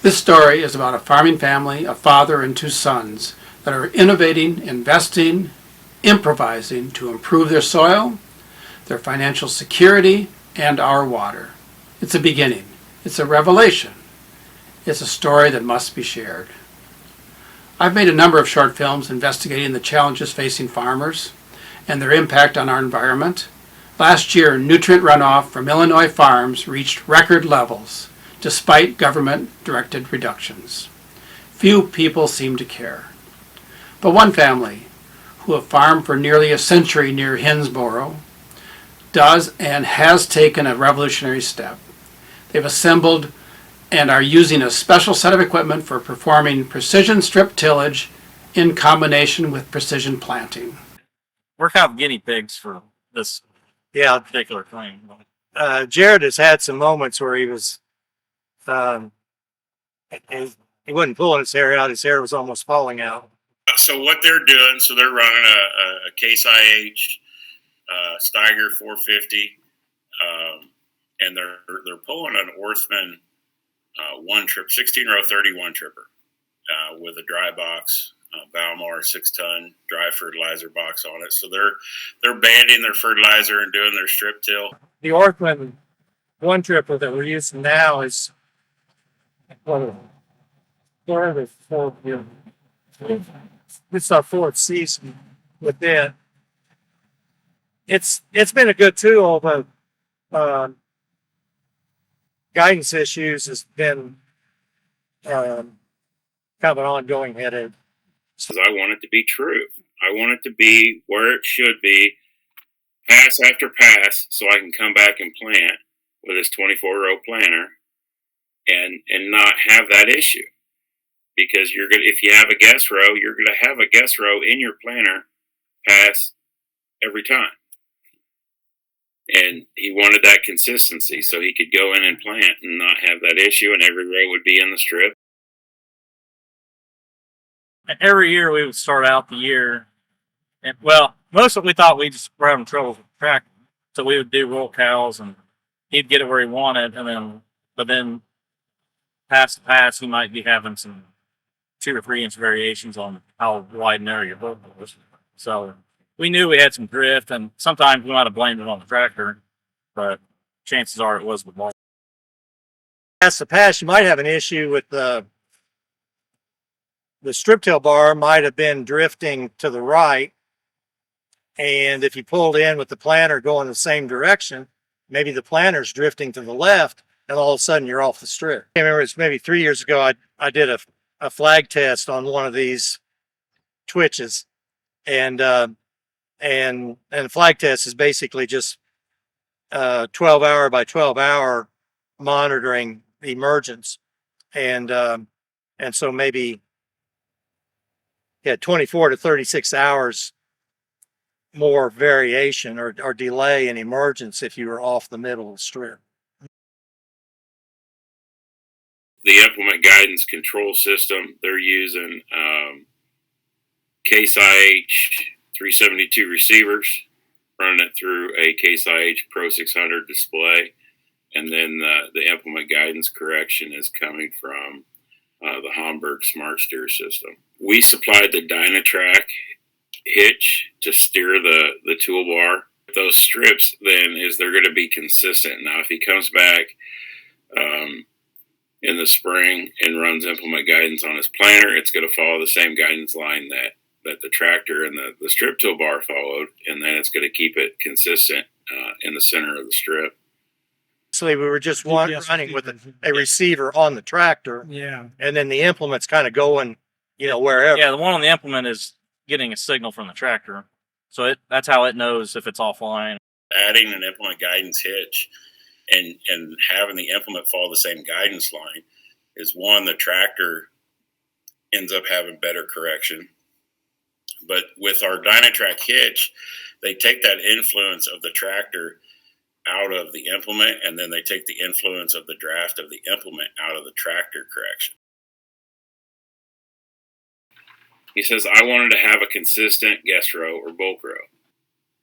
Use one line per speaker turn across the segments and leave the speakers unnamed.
This story is about a farming family, a father and two sons, that are innovating, investing, improvising to improve their soil, their financial security, and our water. It's a beginning. It's a revelation. It's a story that must be shared. I've made a number of short films investigating the challenges facing farmers and their impact on our environment. Last year, nutrient runoff from Illinois farms reached record levels, despite government-directed reductions. Few people seem to care. But one family, who have farmed for nearly a century near Hinsboro, does and has taken a revolutionary step. They've assembled and are using a special set of equipment for performing precision strip tillage in combination with precision planting.
We're kind of guinea pigs for this particular thing.
Jared has had some moments where he was, he wasn't pulling his hair out. His hair was almost falling out.
So what they're doing, so they're running a Case IH Steiger 450, and they're pulling an Orthman one trip, 16-row 31 tripper with a dry box, Valmar 6-ton dry fertilizer box on it. So they're banding their fertilizer and doing their strip till.
The Orthman one tripper that we're using now is it's our fourth season with it. It's been a good tool, but guidance issues has been kind of an ongoing headache.
I want it to be true. I want it to be where it should be, pass after pass, so I can come back and plant with this 24-row planter and not have that issue. Because if you have a guess row, you're gonna have a guess row in your planter pass every time. And he wanted that consistency so he could go in and plant and not have that issue, and every row would be in the strip.
And every year we would start out the year, and most of it we thought we just were having trouble with the tractor. So we would do roll cows, and he'd get it where he wanted, but then pass to pass, he might be having some 2 or 3 inch variations on how wide and narrow your boat was. So we knew we had some drift, and sometimes we might have blamed it on the tractor, but chances are it was the ball.
Pass to pass, you might have an issue with the strip till bar might have been drifting to the right, and if you pulled in with the planter going the same direction, maybe the planter's drifting to the left, and all of a sudden you're off the strip. I remember it's maybe 3 years ago I did a flag test on one of these twitches, and the flag test is basically just 12-hour by 12-hour monitoring the emergence, and so maybe 24 to 36 hours more variation or delay in emergence if you were off the middle of the strip.
The implement guidance control system, they're using Case IH 372 receivers, running it through a Case IH Pro 600 display, and then the implement guidance correction is coming from the Hamburg Smart Steer system. We supplied the Dynatrack hitch to steer the toolbar. Those strips then they're going to be consistent. Now, if he comes back in the spring and runs implement guidance on his planter, it's going to follow the same guidance line that the tractor and the strip toolbar followed, and then it's going to keep it consistent in the center of the strip.
So we were just running with a receiver on the tractor, and then the implement's kind of going, wherever.
Yeah, the one on the implement is getting a signal from the tractor, so that's how it knows if it's offline.
Adding an implement guidance hitch and having the implement follow the same guidance line is one, the tractor ends up having better correction. But with our Dynatrack hitch, they take that influence of the tractor out of the implement, and then they take the influence of the draft of the implement out of the tractor correction. He says, I wanted to have a consistent guess row or bulk row.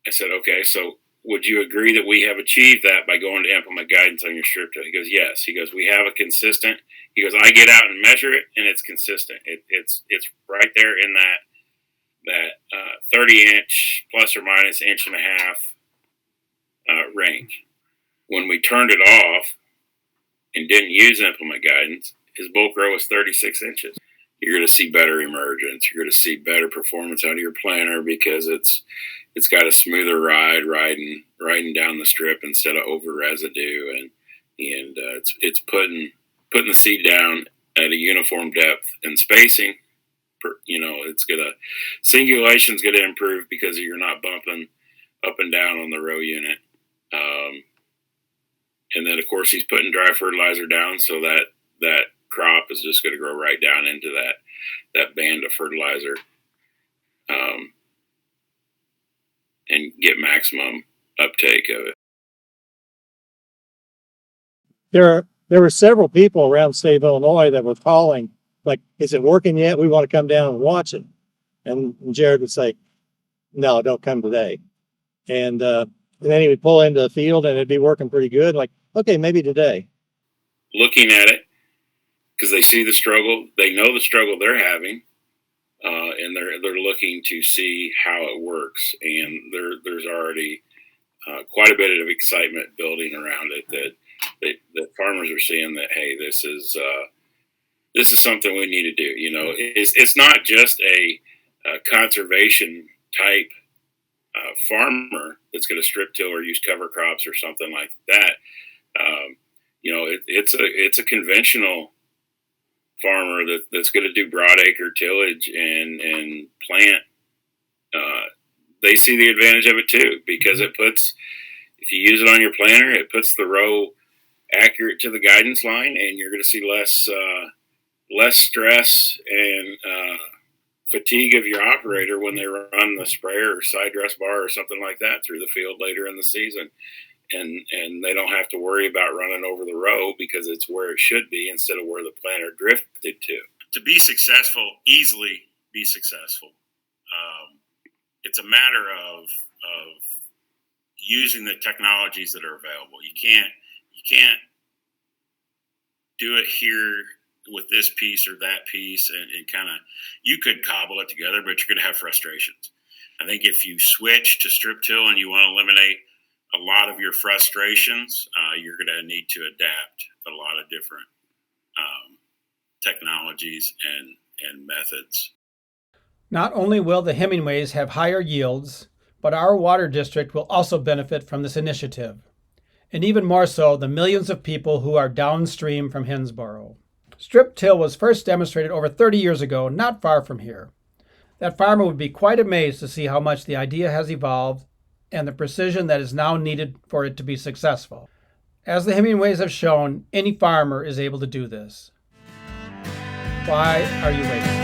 I said, okay, so would you agree that we have achieved that by going to implement guidance on your strip till? He goes, yes. He goes, we have a consistent. He goes, I get out and measure it, and it's consistent. It's right there in that 30-inch plus or minus inch and a half range. When we turned it off and didn't use implement guidance, his bulk row was 36 inches. You're going to see better emergence. You're going to see better performance out of your planter because it's got a smoother ride riding down the strip instead of over residue, and it's putting the seed down at a uniform depth and spacing. It's singulation's going to improve because you're not bumping up and down on the row unit. And then of course he's putting dry fertilizer down so that crop is just going to grow right down into that band of fertilizer, and get maximum uptake of it.
There were several people around the state of Illinois that were calling, like, is it working yet? We want to come down and watch it. And Jared would say, no, don't come today. And then he would pull into the field and it'd be working pretty good. Like, okay, maybe today.
Looking at it, because they see the struggle, they know the struggle they're having, and they're looking to see how it works. And there's already quite a bit of excitement building around it that farmers are seeing that, hey, this is something we need to do. It's not just a conservation type farmer that's going to strip till or use cover crops or something like that. It's a conventional farmer that's going to do broadacre tillage and plant. They see the advantage of it too, because if you use it on your planter, it puts the row accurate to the guidance line, and you're going to see less stress and fatigue of your operator when they run the sprayer or side dress bar or something like that through the field later in the season. And they don't have to worry about running over the row because it's where it should be instead of where the planter drifted to. To be successful, easily be successful, it's a matter of using the technologies that are available. You can't do it here with this piece or that piece and kind of, you could cobble it together, but you're going to have frustrations. I think if you switch to strip till and you want to eliminate a lot of your frustrations, you're going to need to adapt a lot of different technologies and methods.
Not only will the Hemingways have higher yields, but our water district will also benefit from this initiative, and even more so the millions of people who are downstream from Hinsboro. Strip till was first demonstrated over 30 years ago, not far from here. That farmer would be quite amazed to see how much the idea has evolved and the precision that is now needed for it to be successful. As the Hemingways have shown, any farmer is able to do this. Why are you waiting?